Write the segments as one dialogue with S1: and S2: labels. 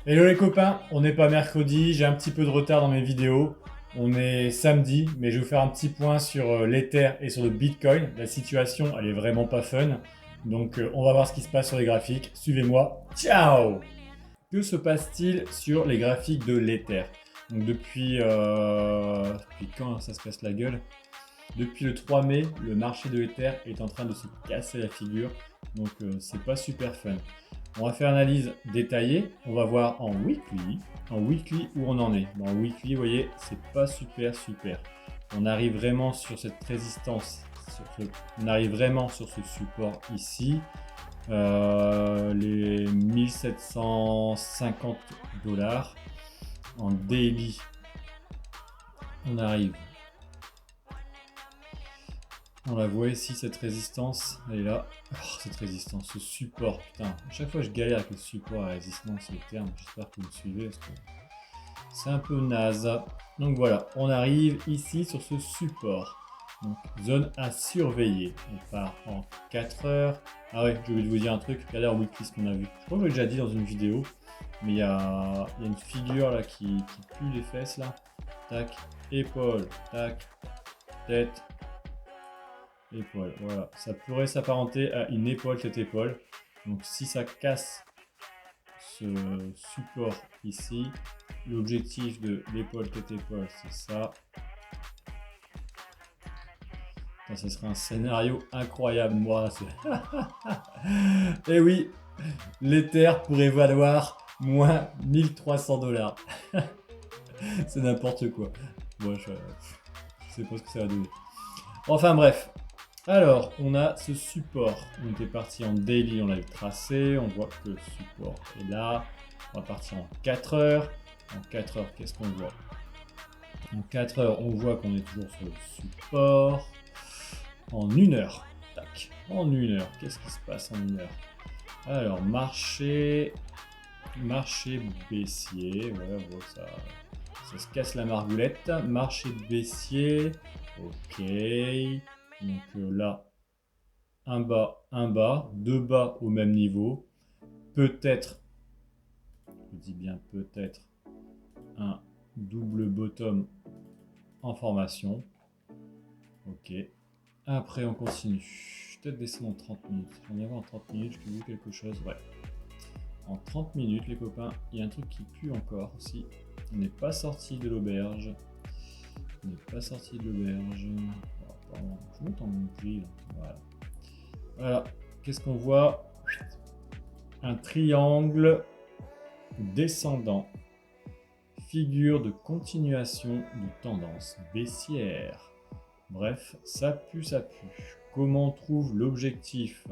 S1: Hello les copains, on n'est pas mercredi, j'ai un petit peu de retard dans mes vidéos. On est samedi, mais je vais vous faire un petit point sur l'Ether et sur le Bitcoin. La situation, elle est vraiment pas fun. Donc on va voir ce qui se passe sur les graphiques. Suivez-moi. Ciao! Que se passe-t-il sur les graphiques de l'Ether? Donc depuis quand ça se casse la gueule? Depuis le 3 mai, le marché de l'Ether est en train de se casser la figure. Donc c'est pas super fun. On va faire une analyse détaillée. On va voir en weekly. En weekly où on en est. En weekly, vous voyez, c'est pas super. On arrive vraiment sur cette résistance. On arrive vraiment sur ce support ici. Les 1750 dollars en daily. On arrive. On la voit ici, cette résistance, elle est là. Oh, cette résistance, ce support, putain. À chaque fois, je galère avec le support, la résistance, les termes. J'espère que vous me suivez parce que c'est un peu naze. Donc voilà, on arrive ici sur ce support. Donc, zone à surveiller. On part en 4 heures. Ah ouais, j'ai oublié de vous dire un truc. Regardez en weekly ce qu'on a vu. Je crois que je l'ai déjà dit dans une vidéo. Mais il y a une figure là qui pue les fesses là. Tac, épaule, tac, tête, épaule, voilà. Ça pourrait s'apparenter à une épaule tête épaule. Donc si ça casse ce support ici, l'objectif de l'épaule tête épaule, c'est ça. Ça serait un scénario incroyable, moi. Et oui, l'Ether pourrait valoir moins 1300 dollars. C'est n'importe quoi. Moi, je sais pas ce que ça va donner. Enfin bref, alors, on a ce support. On était parti en daily, on l'a tracé. On voit que le support est là. On va partir en 4 heures. En 4 heures, qu'est-ce qu'on voit? En 4 heures, on voit qu'on est toujours sur le support. En 1 heure, tac. En 1 heure, qu'est-ce qui se passe en 1 heure? Alors, marché baissier. Voilà, on voit que ça se casse la margoulette. Marché baissier. Ok. Donc là, un bas, deux bas au même niveau. Peut-être, je dis bien peut-être, un double bottom en formation. Ok. Après, on continue. Je vais peut-être descendre en 30 minutes. J'en ai en 30 minutes, j'ai vu quelque chose. Ouais. En 30 minutes, les copains, il y a un truc qui pue encore aussi. On n'est pas sorti de l'auberge. On n'est pas sorti de l'auberge. Je monte en bougie. Voilà. Voilà. Qu'est-ce qu'on voit? Un triangle descendant, figure de continuation de tendance baissière. Bref, ça pue. Comment on trouve l'objectif?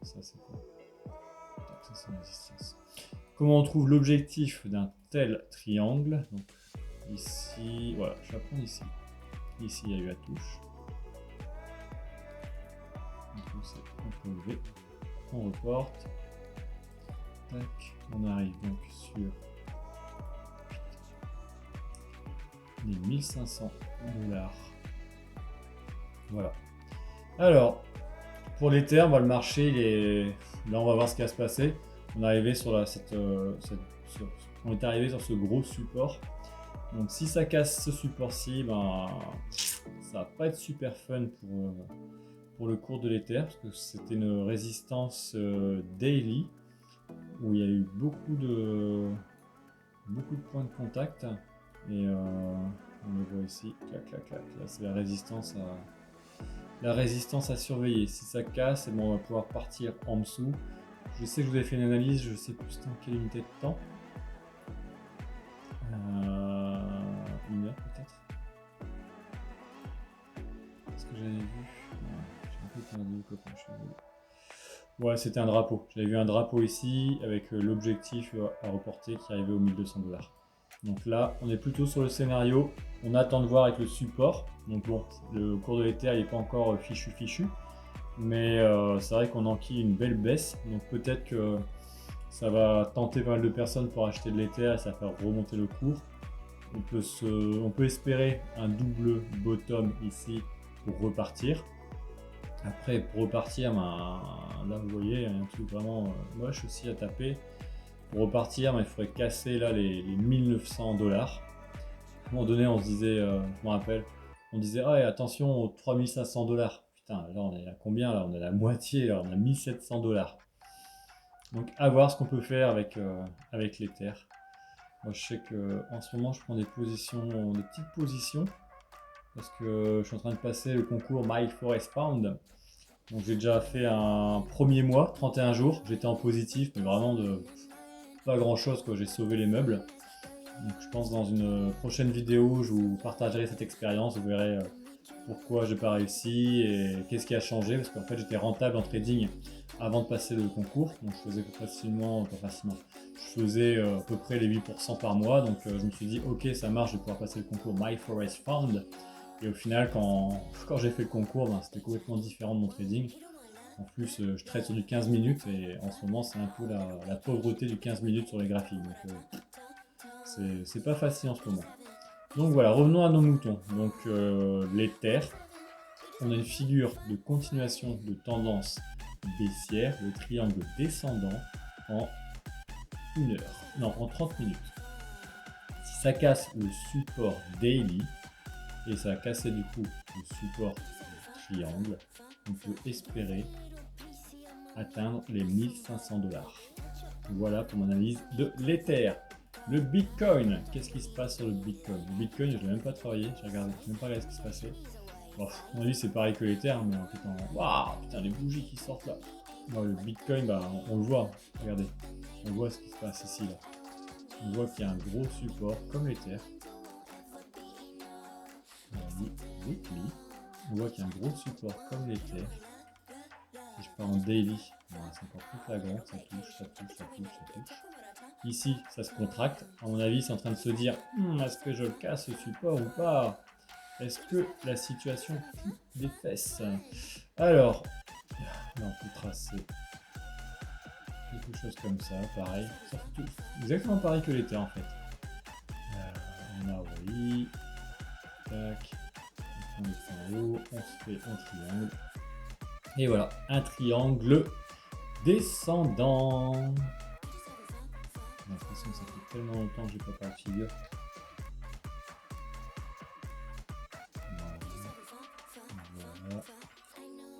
S1: Ça c'est quoi? Ça c'est une résistance. Comment on trouve l'objectif d'un tel triangle? Donc ici, voilà, je vais prendre ici. Ici il y a eu la touche. On peut lever, on reporte. Tac, on arrive donc sur les 1500 dollars. Voilà. Alors, pour l'Ether, le marché, là on va voir ce qui va se passer. On est arrivé sur on est arrivé sur ce gros support. Donc si ça casse ce support-ci, ça va pas être super fun pour le cours de l'Ether, parce que c'était une résistance daily, où il y a eu beaucoup de points de contact. Et on le voit ici, clac. Là c'est la résistance à surveiller. Si ça casse, on va pouvoir partir en dessous. Je sais que je vous ai fait une analyse, je sais plus dans quelle unité de temps. 1 heure peut-être. Est-ce que j'avais vu? J'ai un peu perdu le copain, je suis désolé. Ouais, c'était un drapeau. J'avais vu un drapeau ici avec l'objectif à reporter qui arrivait aux 1200 dollars. Donc là, on est plutôt sur le scénario. On attend de voir avec le support. Donc bon, le cours de l'Ether n'est pas encore fichu. Mais c'est vrai qu'on enquille une belle baisse. Donc peut-être que ça va tenter pas mal de personnes pour acheter de l'Ether et ça va faire remonter le cours. On peut espérer un double bottom ici pour repartir. Après, pour repartir, là vous voyez, il y a un truc vraiment moche aussi à taper. pour repartir, il faudrait casser là les 1900 $. À un moment donné, on se disait, je me rappelle, on disait, ah, et attention aux 3500 $. Putain, là on est à combien là? On est à la moitié, là on a 1700 $. Donc à voir ce qu'on peut faire avec l'Ether. Moi je sais que en ce moment je prends des positions, des petites positions, parce que je suis en train de passer le concours My Forest Pound. Donc j'ai déjà fait un premier mois, 31 jours, j'étais en positif, mais vraiment de pas grand chose quoi, j'ai sauvé les meubles. Donc je pense dans une prochaine vidéo, je vous partagerai cette expérience, vous verrez pourquoi j'ai pas réussi et qu'est-ce qui a changé, parce qu'en fait j'étais rentable en trading avant de passer le concours, donc je faisais je faisais à peu près les 8% par mois, donc je me suis dit ok ça marche, je vais pouvoir passer le concours My Forest Fund. Et au final, quand j'ai fait le concours, c'était complètement différent de mon trading. En plus, je trade sur du 15 minutes et en ce moment, c'est un peu la pauvreté du 15 minutes sur les graphiques. Donc, c'est pas facile en ce moment. Donc voilà, revenons à nos moutons. Donc, l'Ether, on a une figure de continuation de tendance baissière, le triangle descendant en 1 heure. Non, en 30 minutes. Si ça casse le support daily, et ça a cassé du coup le support du triangle, on peut espérer atteindre les 1500 $. Voilà pour mon analyse de l'Ether. Le Bitcoin, qu'est-ce qui se passe sur le Bitcoin? Le Bitcoin, je n'ai même pas travaillé, j'ai même pas regardé ce qui se passait. Bon, à mon avis, c'est pareil que l'Ether, mais en fait, waouh, putain, les bougies qui sortent là. Bon, le Bitcoin, on le voit, regardez, on voit ce qui se passe ici là. On voit qu'il y a un gros support comme l'Ether. Weekly, on voit qu'il y a un gros support comme l'Ether. Si je pars en daily, c'est encore plus flagrant, ça touche. Ici, ça se contracte. À mon avis, c'est en train de se dire est-ce que je casse ce support ou pas? Est-ce que la situation pue des fesses? Alors, là, on peut tracer quelque chose comme ça, pareil. Ça fait tout, exactement pareil que l'Ether en fait. On a oui. Tac. On est en haut, on se fait un triangle. Et voilà, un triangle descendant. J'ai l'impression que ça fait tellement longtemps que j'ai pas fait la figure. Voilà.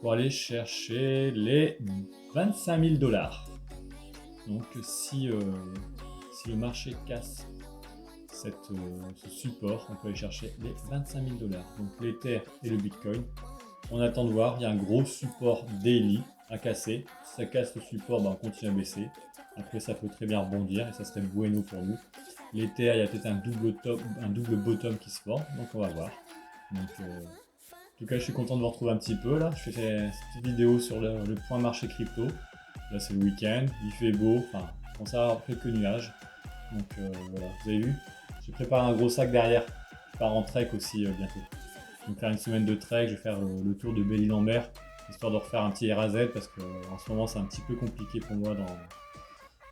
S1: Pour aller chercher les 25 000 $. Donc si le marché casse ce support, on peut aller chercher les 25 000 $. Donc l'Ether et le Bitcoin. On attend de voir, il y a un gros support daily à casser. Si ça casse le support, on continue à baisser. Après, ça peut très bien rebondir et ça serait bueno pour nous. L'Ether, il y a peut-être un double bottom qui se forme, donc on va voir. Donc, en tout cas, je suis content de vous retrouver un petit peu là. Je fais cette petite vidéo sur le point marché crypto. Là, c'est le week-end, il fait beau, enfin, on commence à avoir quelques nuages. Donc voilà, vous avez vu, j'ai préparé un gros sac derrière. Je pars en trek aussi bientôt. Je vais me faire une semaine de trek, je vais faire le tour de Belle-Île-en-Mer, histoire de refaire un petit RAZ parce qu'en ce moment c'est un petit peu compliqué pour moi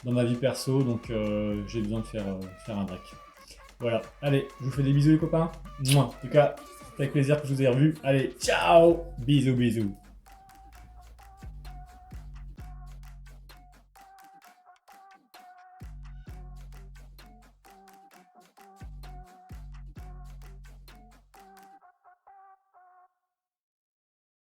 S1: dans ma vie perso, donc j'ai besoin de faire un break. Voilà, allez, je vous fais des bisous les copains. En tout cas, c'est avec plaisir que je vous ai revu. Allez, ciao, bisous.